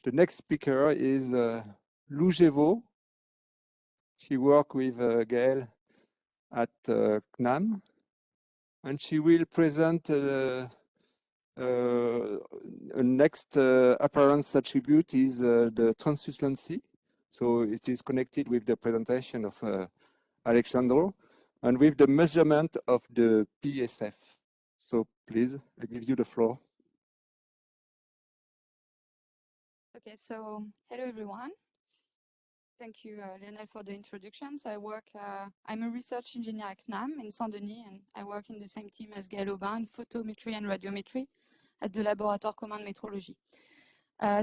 The next speaker is Lou Gévaux. She worked with Gaël at CNAM, and she will present a next appearance attribute is the translucency. So it is connected with the presentation of Alexandro and with the measurement of the PSF. So please, I give you the floor. Okay, so hello everyone. Thank you, Lionel, for the introduction. So I'm a research engineer at CNAM in Saint-Denis, and I work in the same team as Gaël Aubin in photometry and radiometry at the Laboratoire Commun de Métrologie.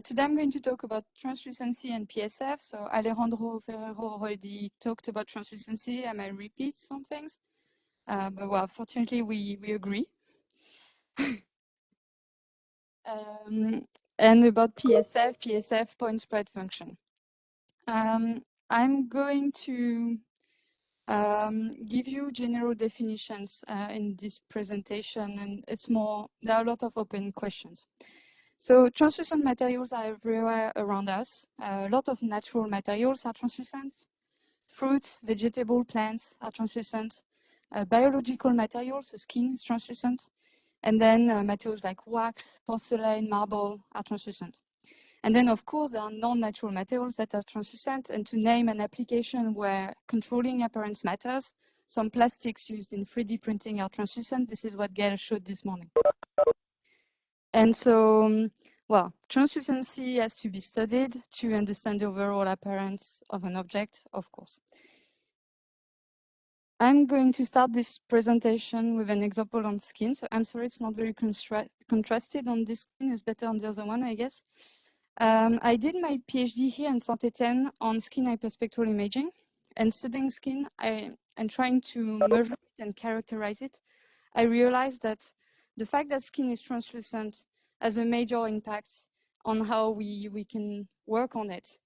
Today I'm going to talk about translucency and PSF. So Alejandro Ferrero already talked about translucency. I might repeat some things, but well, fortunately we agree. And about PSF, point spread function. I'm going to give you general definitions in this presentation, and there are a lot of open questions. So translucent materials are everywhere around us. A lot of natural materials are translucent. Fruits, vegetable, plants are translucent. Biological materials, so skin is translucent. And then materials like wax, porcelain, marble are translucent. And then, of course, there are non-natural materials that are translucent. And to name an application where controlling appearance matters, some plastics used in 3D printing are translucent. This is what Gaël showed this morning. And so, well, translucency has to be studied to understand the overall appearance of an object, of course. I'm going to start this presentation with an example on skin. So I'm sorry, it's not very contrasted on this screen. It's better on the other one, I guess. I did my PhD here in Saint-Étienne on skin hyperspectral imaging, and studying skin and trying to measure it and characterize it. I realized that the fact that skin is translucent has a major impact on how we can work on it.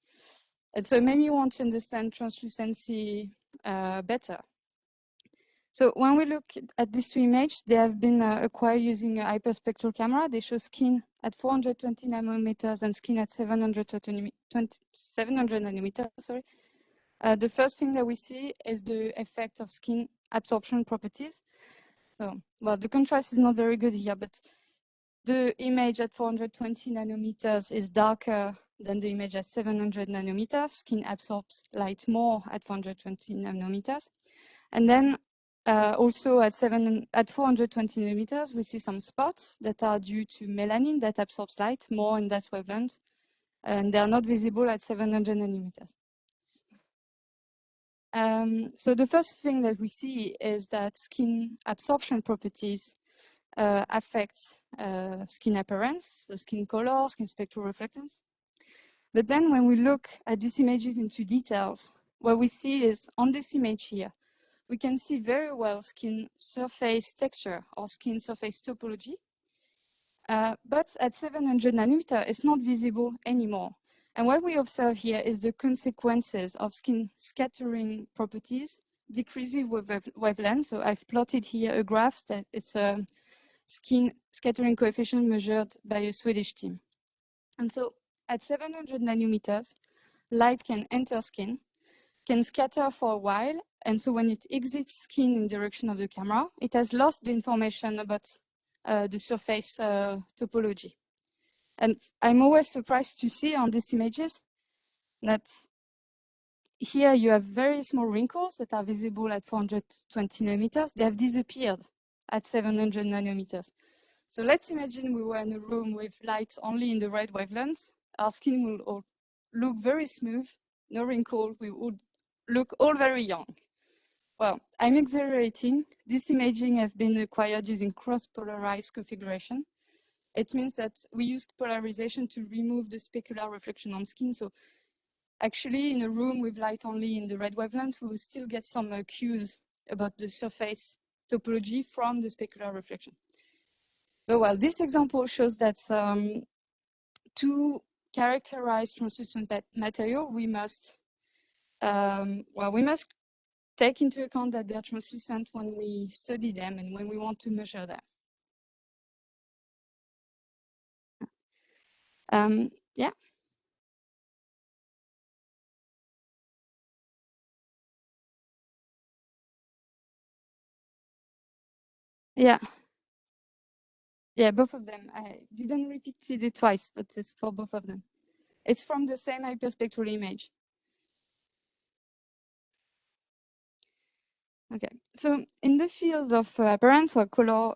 And so it made me want to understand translucency better. So when we look at these two images, they have been acquired using a hyperspectral camera. They show skin at 420 nanometers and skin at 700 nanometers. Sorry. The first thing that we see is the effect of skin absorption properties. So, well, the contrast is not very good here, but the image at 420 nanometers is darker than the image at 700 nanometers. Skin absorbs light more at 420 nanometers. And then also at 420 nanometers, we see some spots that are due to melanin that absorbs light more in that wavelength, and they are not visible at 700 nanometers. So the first thing that we see is that skin absorption properties affect skin appearance, so skin color, skin spectral reflectance. But then when we look at these images into details, what we see is on this image here, we can see very well skin surface texture or skin surface topology. But at 700 nanometer, it's not visible anymore. And what we observe here is the consequences of skin scattering properties decreasing with wavelength. So I've plotted here a graph that it's a skin scattering coefficient measured by a Swedish team. And so at 700 nanometers, light can enter skin, can scatter for a while, and so when it exits skin in direction of the camera, it has lost the information about the surface topology. And I'm always surprised to see on these images that here you have very small wrinkles that are visible at 420 nanometers. They have disappeared at 700 nanometers. So let's imagine we were in a room with light only in the red wavelengths. Our skin will all look very smooth, no wrinkle. We would look all very young. Well, I'm exaggerating. This imaging has been acquired using cross-polarized configuration. It means that we use polarization to remove the specular reflection on skin. So actually, in a room with light only in the red wavelength, we will still get some cues about the surface topology from the specular reflection. But well, this example shows that to characterize translucent material, we must take into account that they are translucent when we study them and when we want to measure them. Yeah. Yeah. Yeah, both of them. I didn't repeat it twice, but it's for both of them. It's from the same hyperspectral image. Okay, so in the field of appearance, well, color,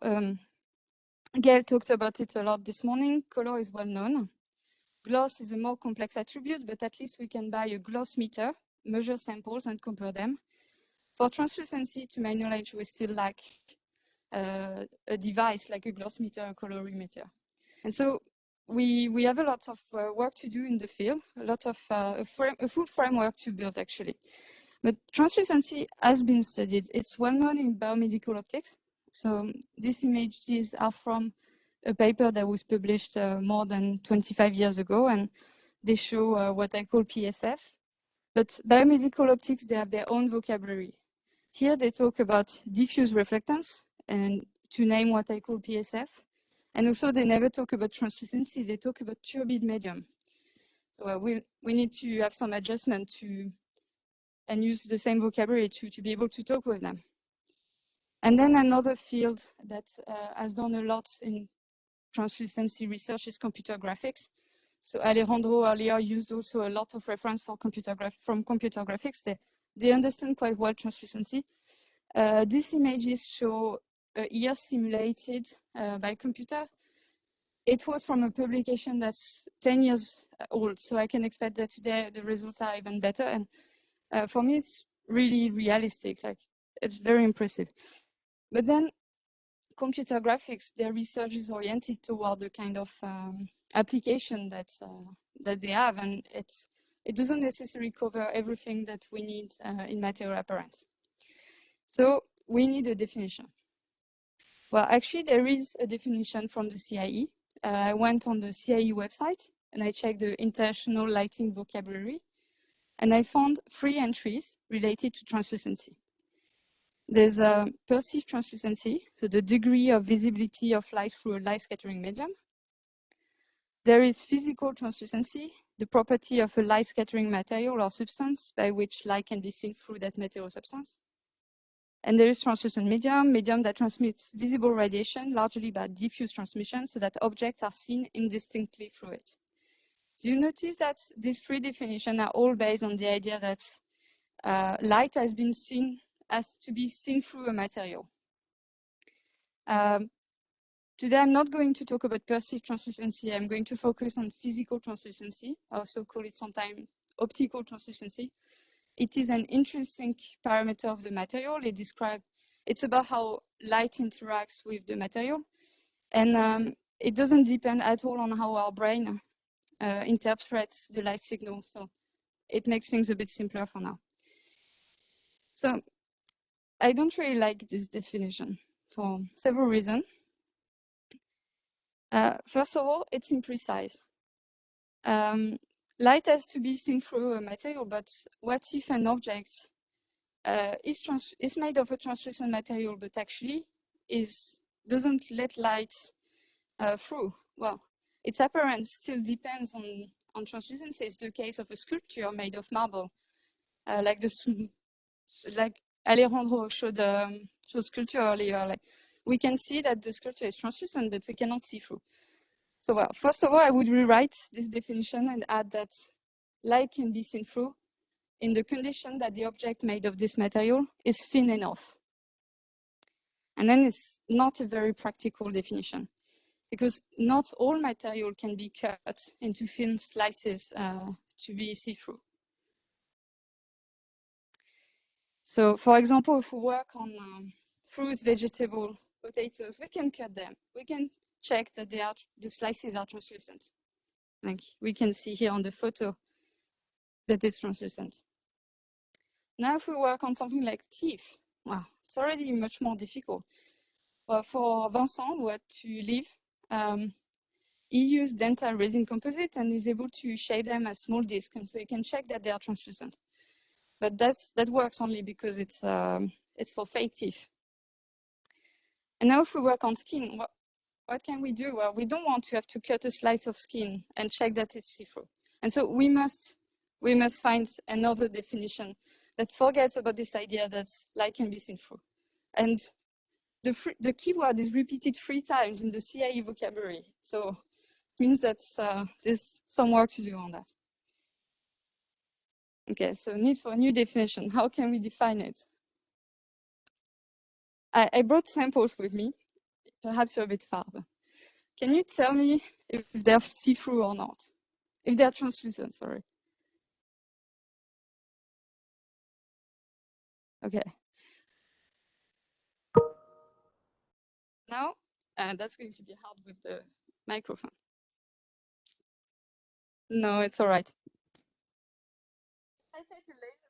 Gail talked about it a lot this morning. Color is well known. Gloss is a more complex attribute, but at least we can buy a gloss meter, measure samples, and compare them. For translucency, to my knowledge, we still lack a device like a gloss meter or colorimeter. And so we have a lot of work to do in the field, a lot of a full framework to build actually. But translucency has been studied. It's well known in biomedical optics. So these images are from a paper that was published more than 25 years ago, and they show what I call PSF. But biomedical optics, they have their own vocabulary. Here they talk about diffuse reflectance, and to name what I call PSF. And also they never talk about translucency, they talk about turbid medium. So we need to have some adjustment to and use the same vocabulary to be able to talk with them. And then another field that has done a lot in translucency research is computer graphics. So Alejandro earlier used also a lot of reference for from computer graphics. They understand quite well translucency. These images show a ear simulated by computer. It was from a publication that's 10 years old, so I can expect that today the results are even better. And for me, it's really realistic, like it's very impressive. But then computer graphics, their research is oriented toward the kind of application that they have, and it doesn't necessarily cover everything that we need in material appearance. So we need a definition. Well, actually, there is a definition from the CIE. I went on the CIE website and I checked the international lighting vocabulary, and I found 3 entries related to translucency. There's a perceived translucency, so the degree of visibility of light through a light scattering medium. There is physical translucency, the property of a light scattering material or substance by which light can be seen through that material substance. And there is translucent medium that transmits visible radiation, largely by diffuse transmission, so that objects are seen indistinctly through it. So you notice that these 3 definitions are all based on the idea that light has been seen as to be seen through a material. Today, I'm not going to talk about perceived translucency. I'm going to focus on physical translucency. I also call it sometimes optical translucency. It is an intrinsic parameter of the material. It's about how light interacts with the material. And it doesn't depend at all on how our brain interprets the light signal. So it makes things a bit simpler for now. So I don't really like this definition for several reasons. First of all, it's imprecise. Light has to be seen through a material, but what if an object is made of a translucent material, but actually doesn't let light through? Well, its appearance still depends on translucency. It's the case of a sculpture made of marble, like Alejandro showed sculpture earlier. Like, we can see that the sculpture is translucent, but we cannot see through. So well, first of all, I would rewrite this definition and add that light can be seen through in the condition that the object made of this material is thin enough. And then it's not a very practical definition, because not all material can be cut into thin slices to be see-through. So for example, if we work on fruits, vegetables, potatoes, we can cut them. We can check that the slices are translucent. Like we can see here on the photo that it's translucent. Now if we work on something like teeth, well, it's already much more difficult. Well, for Vincent, who had to leave, he used dental resin composite and is able to shape them as small discs, and so you can check that they are translucent. But that works only because it's for fake teeth. And now if we work on skin, what can we do? Well, we don't want to have to cut a slice of skin and check that it's see-through. And so we must find another definition that forgets about this idea that light can be seen through. And the keyword is repeated 3 times in the CIE vocabulary. So it means that there's some work to do on that. Okay, so need for a new definition. How can we define it? I brought samples with me. Perhaps you're a bit far. Can you tell me if they're see-through or not? If they're translucent, sorry. Okay. Now, that's going to be hard with the microphone. No, it's all right. I take a laser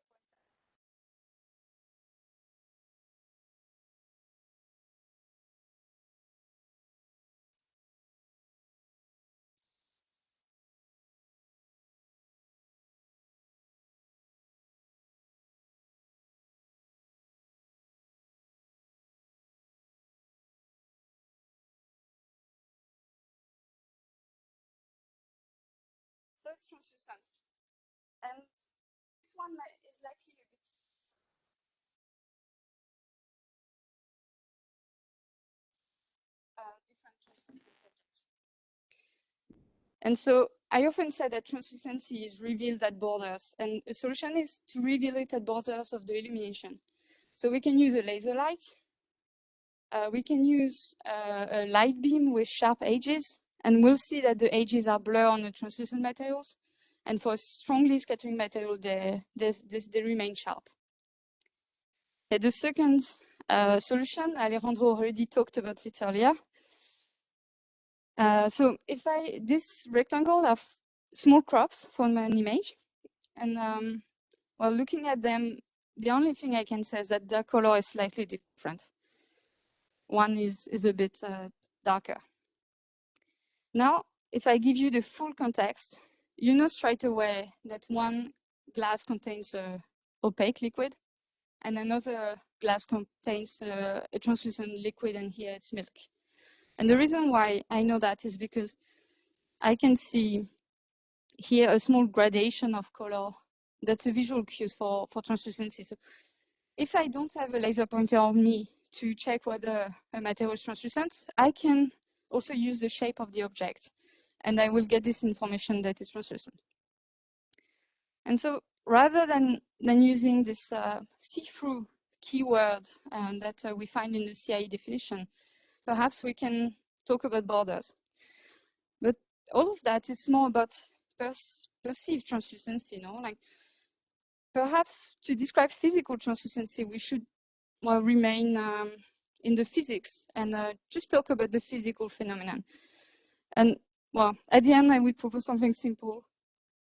so it's translucent. And this one is likely a bit different translucent objects. And so I often say that translucency is revealed at borders, and a solution is to reveal it at borders of the illumination. So we can use a laser light. We can use a light beam with sharp edges, and we'll see that the edges are blurred on the translucent materials. And for strongly scattering material, they remain sharp. And the second solution, Alejandro already talked about it earlier. So if this rectangle have small crops from an image, and while looking at them, the only thing I can say is that their color is slightly different. One is a bit darker. Now, if I give you the full context, you know straight away that one glass contains a opaque liquid, and another glass contains a translucent liquid, and here it's milk. And the reason why I know that is because I can see here a small gradation of color. That's a visual cue for translucency. So if I don't have a laser pointer on me to check whether a material is translucent, I can also use the shape of the object, and I will get this information that it's translucent. And so rather than using this see-through keyword that we find in the CIE definition, perhaps we can talk about borders. But all of that is more about perceived translucency, you know, like perhaps to describe physical translucency, we should remain in the physics and just talk about the physical phenomenon. And well, at the end, I will propose something simple.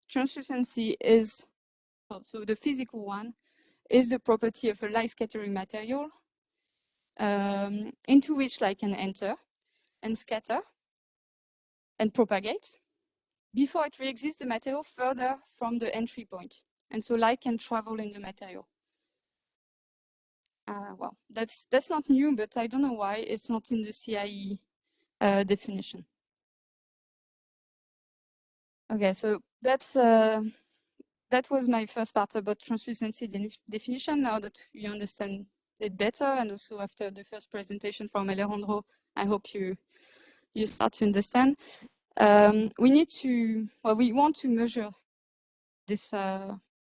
Translucency is, so the physical one, is the property of a light scattering material into which light can enter and scatter and propagate before it re-exits the material further from the entry point. And so light can travel in the material. Well, that's not new, but I don't know why it's not in the CIE definition. Okay, so that was my first part about translucency definition. Now that you understand it better, and also after the first presentation from Alejandro, I hope you start to understand. We want to measure this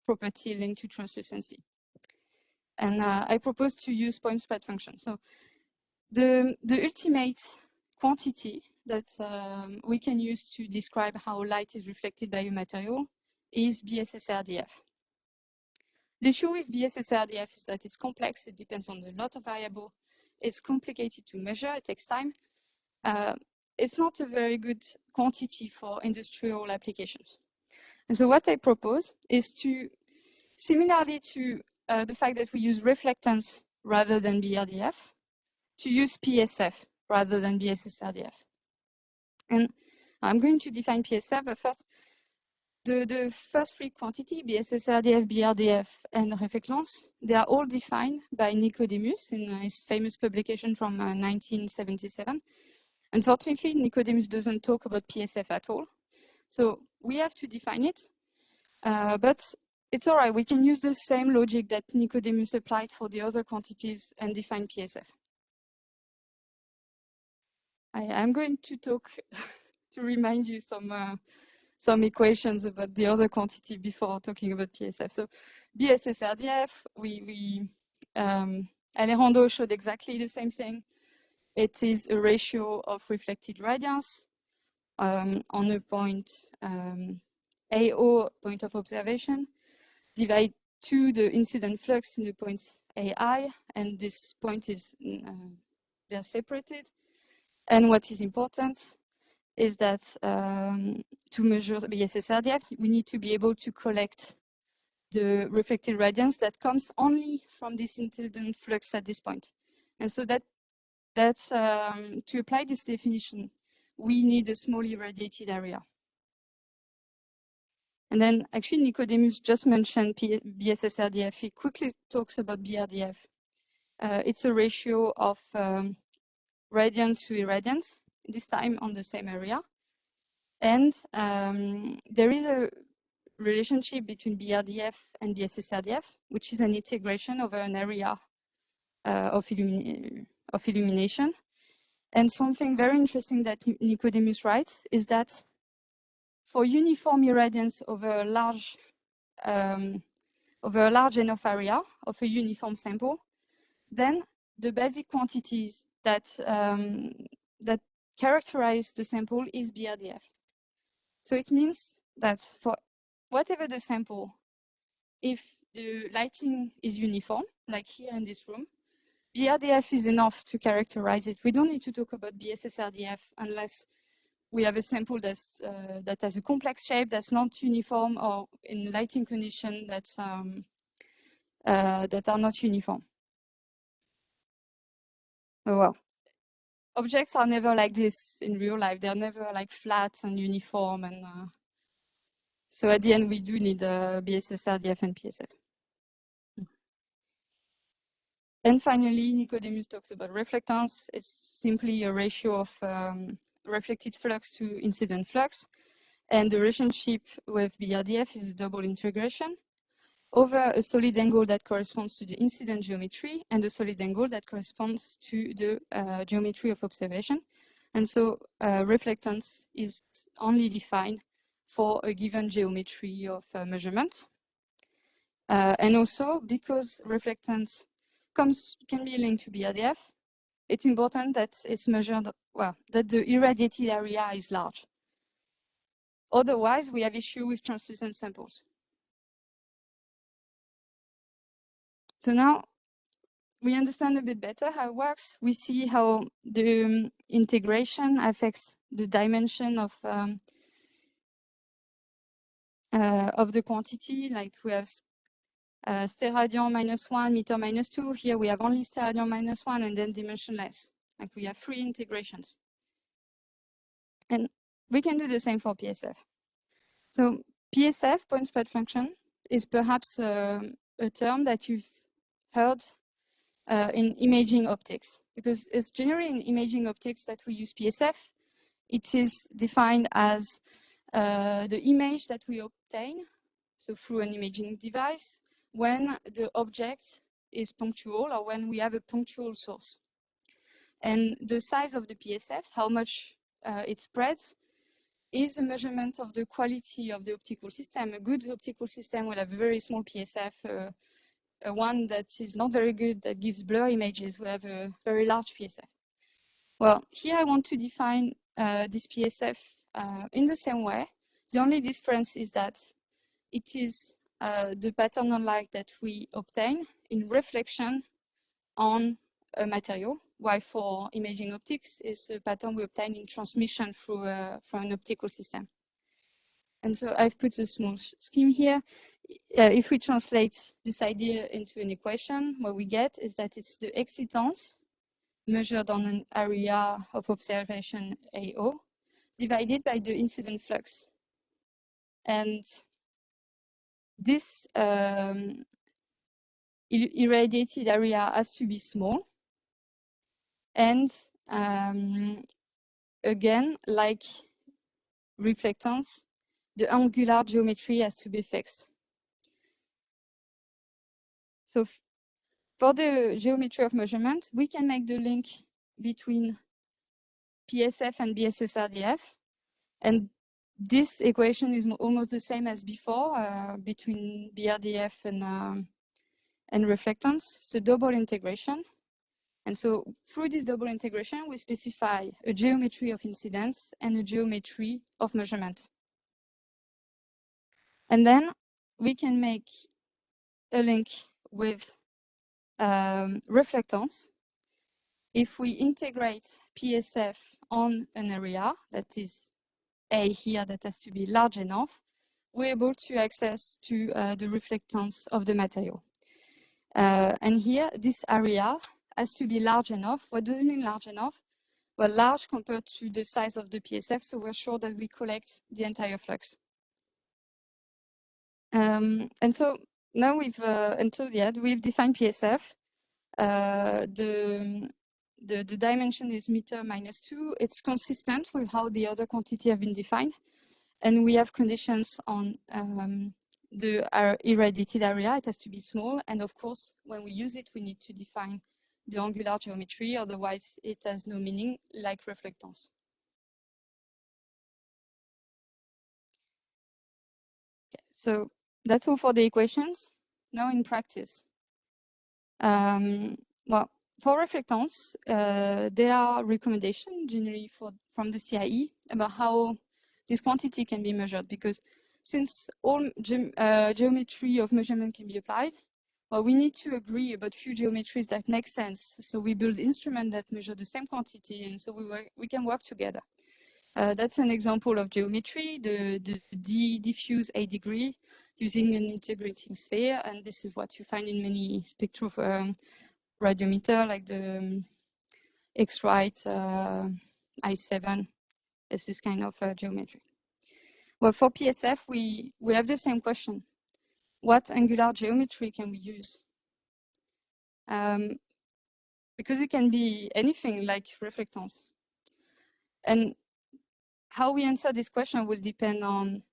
property linked to translucency. And I propose to use point spread function. So the ultimate quantity that we can use to describe how light is reflected by a material is BSSRDF. The issue with BSSRDF is that it's complex, it depends on a lot of variables, it's complicated to measure, it takes time. It's not a very good quantity for industrial applications. And so what I propose is to, similarly to the fact that we use reflectance rather than BRDF, to use PSF rather than BSSRDF. And I'm going to define PSF, but first, the first three quantity, BSSRDF, BRDF, and reflectance, they are all defined by Nicodemus in his famous publication from 1977. Unfortunately, Nicodemus doesn't talk about PSF at all. So we have to define it, but it's all right. We can use the same logic that Nicodemus applied for the other quantities and define PSF. I'm going to talk to remind you some equations about the other quantity before talking about PSF. So BSSRDF, Alejandro showed exactly the same thing. It is a ratio of reflected radiance on a point AO, point of observation, divide to the incident flux in the point AI, and this point is they're separated. And what is important is that to measure BSSRDF, we need to be able to collect the reflected radiance that comes only from this incident flux at this point. And so that's to apply this definition, we need a small irradiated area. And then actually Nicodemus just mentioned BSSRDF. He quickly talks about BRDF. It's a ratio of radiance to irradiance, this time on the same area. And there is a relationship between BRDF and BSSRDF, which is an integration over an area of illumination. And something very interesting that Nicodemus writes is that for uniform irradiance over a large enough area of a uniform sample, then the basic quantities that characterize the sample is BRDF. So it means that for whatever the sample, if the lighting is uniform, like here in this room, BRDF is enough to characterize it. We don't need to talk about BSSRDF unless we have a sample that has a complex shape that's not uniform, or in lighting conditions that are not uniform. Oh, well, objects are never like this in real life. They're never like flat and uniform. And so at the end, we do need BSSRDF and PSF. And finally, Nicodemus talks about reflectance. It's simply a ratio of reflected flux to incident flux. And the relationship with BRDF is a double integration over a solid angle that corresponds to the incident geometry and a solid angle that corresponds to the geometry of observation. And so reflectance is only defined for a given geometry of measurement. And also, because reflectance can be linked to BRDF, it's important that it's measured, well, that the irradiated area is large. Otherwise, we have issue with translucent samples. So now we understand a bit better how it works. We see how the integration affects the dimension of the quantity. Like we have steradian -1, meter -2. Here we have only steradian -1 and then dimensionless. Like we have 3 integrations. And we can do the same for PSF. So PSF, point spread function, is perhaps a term that you've heard in imaging optics, because it's generally in imaging optics that we use PSF. It is defined as the image that we obtain, so through an imaging device, when the object is punctual or when we have a punctual source. And the size of the PSF, how much it spreads, is a measurement of the quality of the optical system. A good optical system will have a very small PSF. One that is not very good, that gives blur images, will have a very large PSF. Well, here I want to define this PSF in the same way. The only difference is that it is the pattern of light that we obtain in reflection on a material, while for imaging optics is a pattern we obtain in transmission through an optical system. And so I've put a small scheme here. If we translate this idea into an equation, what we get is that it's the excitance measured on an area of observation AO divided by the incident flux. And this irradiated area has to be small. And again, like reflectance, the angular geometry has to be fixed. So for the geometry of measurement, we can make the link between PSF and BSS-RDF. And this equation is almost the same as before between BRDF and reflectance, so double integration. And so through this double integration, we specify a geometry of incidence and a geometry of measurement. And then we can make a link with reflectance. If we integrate PSF on an area that is A here that has to be large enough, we're able to access to the reflectance of the material. And here, this area has to be large enough. What does it mean large enough? Well, large compared to the size of the PSF, so we're sure that we collect the entire flux. And so now we've defined PSF. The dimension is meter minus 2. It's consistent with how the other quantity have been defined. And we have conditions on the irradiated area. It has to be small. And of course, when we use it, we need to define the angular geometry. Otherwise, it has no meaning, like reflectance. Okay, so that's all for the equations. Now in practice. Well, for reflectance, there are recommendations generally from the CIE about how this quantity can be measured, because since all geometry of measurement can be applied, well, we need to agree about few geometries that make sense. So we build instruments that measure the same quantity, and so we can work together. That's an example of geometry, the D diffuse A degree using an integrating sphere, and this is what you find in many spectral radiometer, like the X-Rite I7. It's this kind of geometry. Well, for PSF, we have the same question. What angular geometry can we use? Because it can be anything like reflectance. And how we answer this question will depend on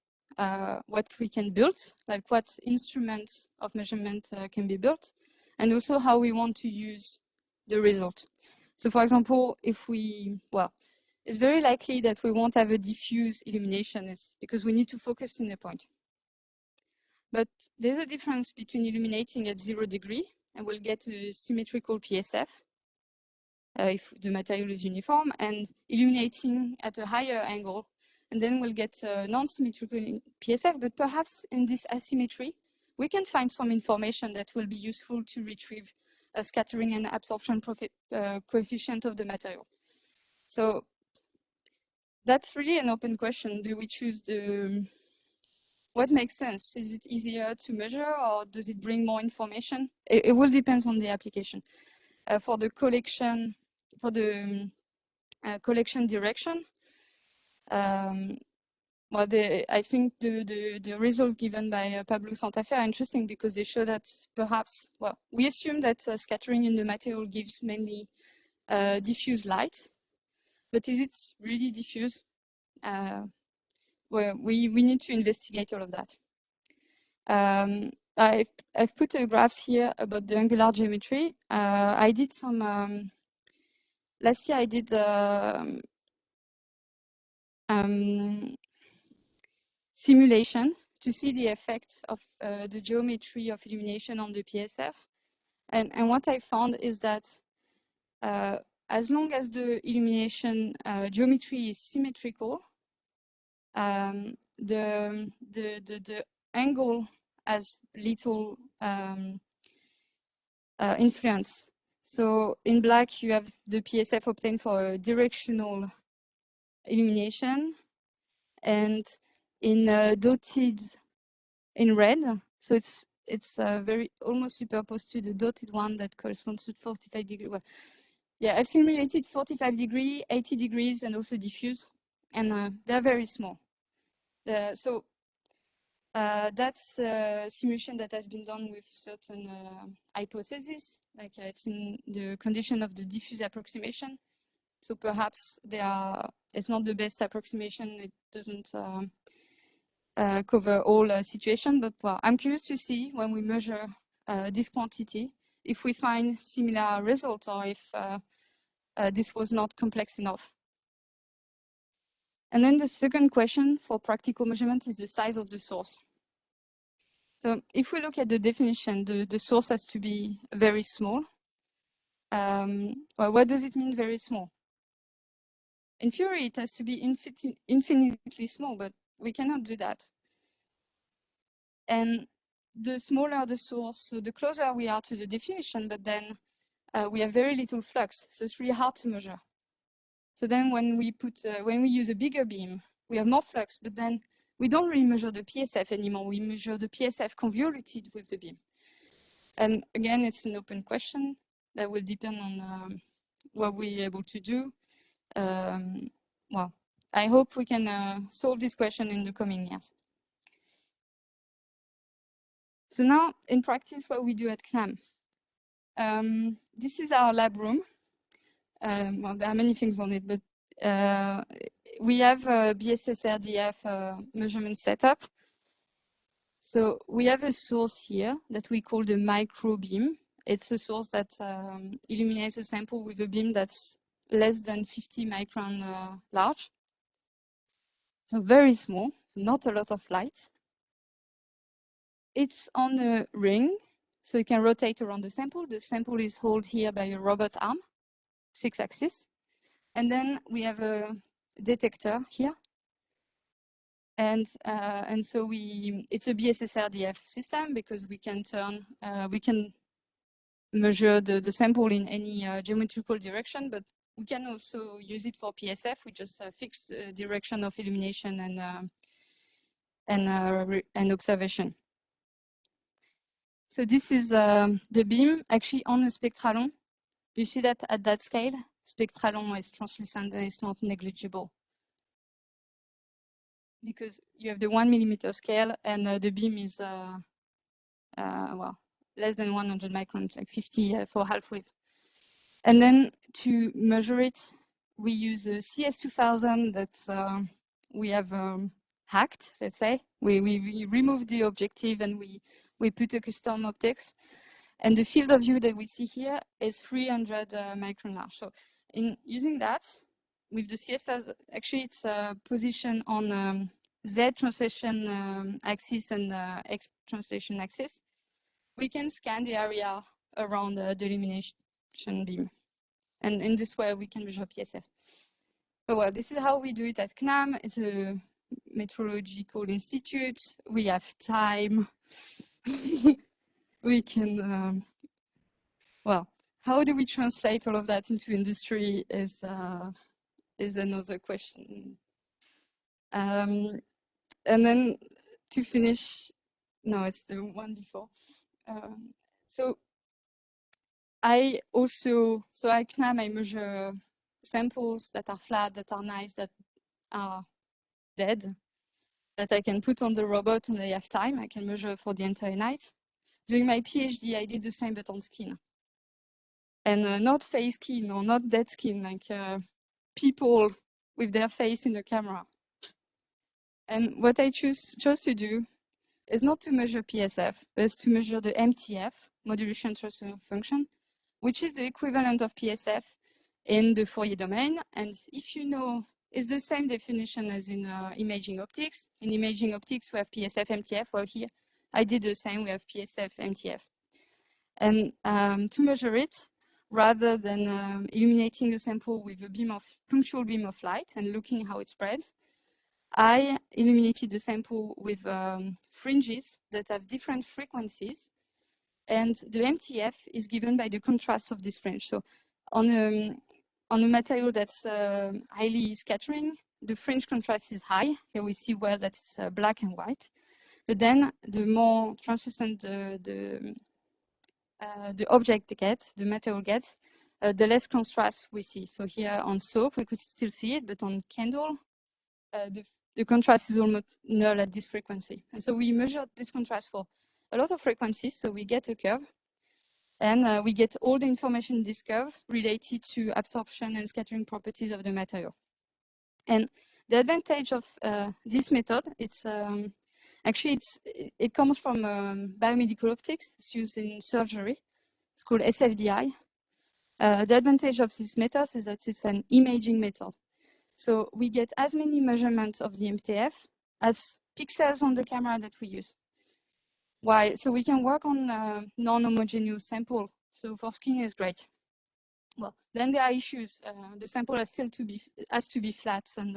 what we can build, like what instruments of measurement can be built, and also how we want to use the result. So for example, if it's very likely that we won't have a diffuse illumination. It's because we need to focus in a point. But there's a difference between illuminating at 0 degree, and we'll get a symmetrical PSF if the material is uniform, and illuminating at a higher angle, and then we'll get a non-symmetrical PSF, but perhaps in this asymmetry, we can find some information that will be useful to retrieve a scattering and absorption coefficient of the material. So that's really an open question. Do we choose what makes sense? Is it easier to measure, or does it bring more information? It will depend on the application. For the collection direction, well, I think the results given by Pablo Santa Fe are interesting because they show that perhaps, well, we assume that scattering in the material gives mainly diffuse light, but is it really diffuse? Well, we need to investigate all of that. I've put a graph here about the angular geometry. I did some, last year I did simulation to see the effect of the geometry of illumination on the PSF. And what I found is that as long as the illumination geometry is symmetrical, the angle has little influence. So in black, you have the PSF obtained for directional illumination, and in dotted in red, so it's very almost superposed to the dotted one that corresponds to 45 degrees. Well, yeah, I've simulated 45 degrees, 80 degrees, and also diffuse, and they're very small. So that's a simulation that has been done with certain hypotheses, like it's in the condition of the diffuse approximation. So perhaps it's not the best approximation. It doesn't cover all situations, but well, I'm curious to see when we measure this quantity, if we find similar results or if this was not complex enough. And then the second question for practical measurement is the size of the source. So if we look at the definition, the source has to be very small. Well, what does it mean very small? In theory, it has to be infinitely small, but we cannot do that. And the smaller the source, so the closer we are to the definition, but then we have very little flux, so it's really hard to measure. So then when we use a bigger beam, we have more flux, but then we don't really measure the PSF anymore. We measure the PSF convoluted with the beam. And again, it's an open question that will depend on what we're able to do. Well, I hope we can solve this question in the coming years. So now, in practice, what we do at CNAM. This is our lab room. Well, there are many things on it, but we have a BSS-RDF measurement setup. So we have a source here that we call the microbeam. It's a source that illuminates a sample with a beam that's less than 50 micron large. So very small, not a lot of light. It's on a ring, so it can rotate around the sample. The sample is held here by a robot arm, 6-axis. And then we have a detector here. And so it's a BSS-RDF system because we can measure the sample in any geometrical direction, but we can also use it for PSF. We just fix the direction of illumination and observation. So this is the beam actually on a spectralon. You see that at that scale, spectralon is translucent and it's not negligible. Because you have the 1 millimeter scale and the beam is, well, less than 100 microns, like 50 for half wave. And then to measure it, we use a CS2000 that we have hacked, let's say. We remove the objective and we put a custom optics. And the field of view that we see here is 300 micron large. So in using that, with the CS2000, actually it's positioned on Z translation axis and X translation axis. We can scan the area around the illumination beam. And in this way, we can measure PSF. So, well, this is how we do it at CNAM. It's a meteorological institute. We have time. We can, well, how do we translate all of that into industry is another question. And then to finish, no, it's the one before. So at CNAM, I measure samples that are flat, that are nice, that are dead, that I can put on the robot and they have time. I can measure for the entire night. During my PhD, I did the same, but on skin. And not face skin or not dead skin, like people with their face in the camera. And what I chose to do is not to measure PSF, but to measure the MTF, modulation transfer function, which is the equivalent of PSF in the Fourier domain. And if you know, it's the same definition as in imaging optics. In imaging optics, we have PSF, MTF. Well, here I did the same. We have PSF, MTF. And to measure it, rather than illuminating a sample with a punctual beam of light and looking how it spreads, I illuminated the sample with fringes that have different frequencies. And the MTF is given by the contrast of this fringe. So on a material that's highly scattering, the fringe contrast is high. Here we see well that it's black and white. But then the more translucent the object gets, the material gets, the less contrast we see. So here on soap, we could still see it, but on candle, the contrast is almost null at this frequency. And so we measured this contrast for a lot of frequencies, so we get a curve. And we get all the information in this curve related to absorption and scattering properties of the material. And the advantage of this method, it comes from biomedical optics. It's used in surgery. It's called SFDI. The advantage of this method is that it's an imaging method. So we get as many measurements of the MTF as pixels on the camera that we use. Why? So we can work on non-homogeneous sample. So for skin is great. Well, then there are issues. The sample has to be flat, and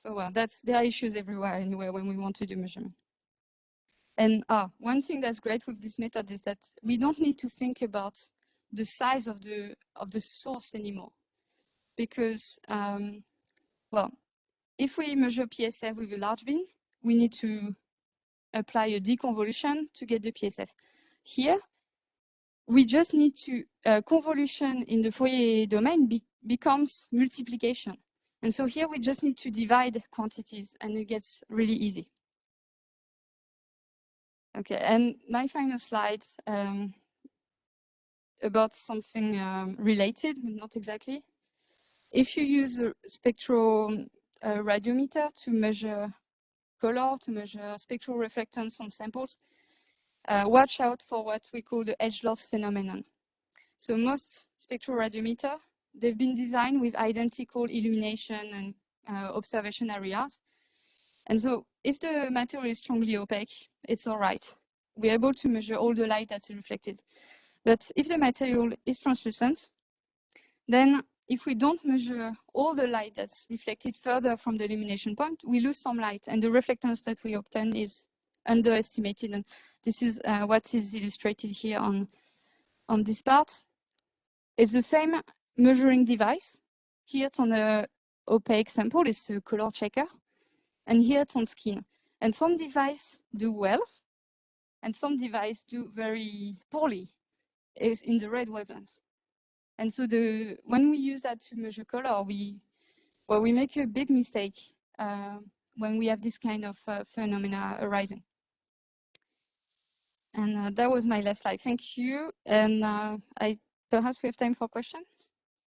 well, there are issues everywhere anyway when we want to do measurement. And one thing that's great with this method is that we don't need to think about the size of the source anymore, because well, if we measure PSF with a large beam, we need to apply a deconvolution to get the PSF. Here, we just need to convolution in the Fourier domain becomes multiplication. And so here we just need to divide quantities and it gets really easy. Okay, and my final slide about something related, but not exactly. If you use a spectral radiometer to measure color, to measure spectral reflectance on samples, watch out for what we call the edge loss phenomenon. So most spectral radiometer, they've been designed with identical illumination and observation areas. And so if the material is strongly opaque, it's all right. We're able to measure all the light that's reflected. But if the material is translucent, then if we don't measure all the light that's reflected further from the illumination point, we lose some light, and the reflectance that we obtain is underestimated. And this is what is illustrated here on this part. It's the same measuring device. Here it's on an opaque sample, it's a color checker. And here it's on skin. And some devices do well, and some devices do very poorly, is in the red wavelength. And so when we use that to measure color, we make a big mistake when we have this kind of phenomena arising. And that was my last slide. Thank you. And perhaps we have time for questions.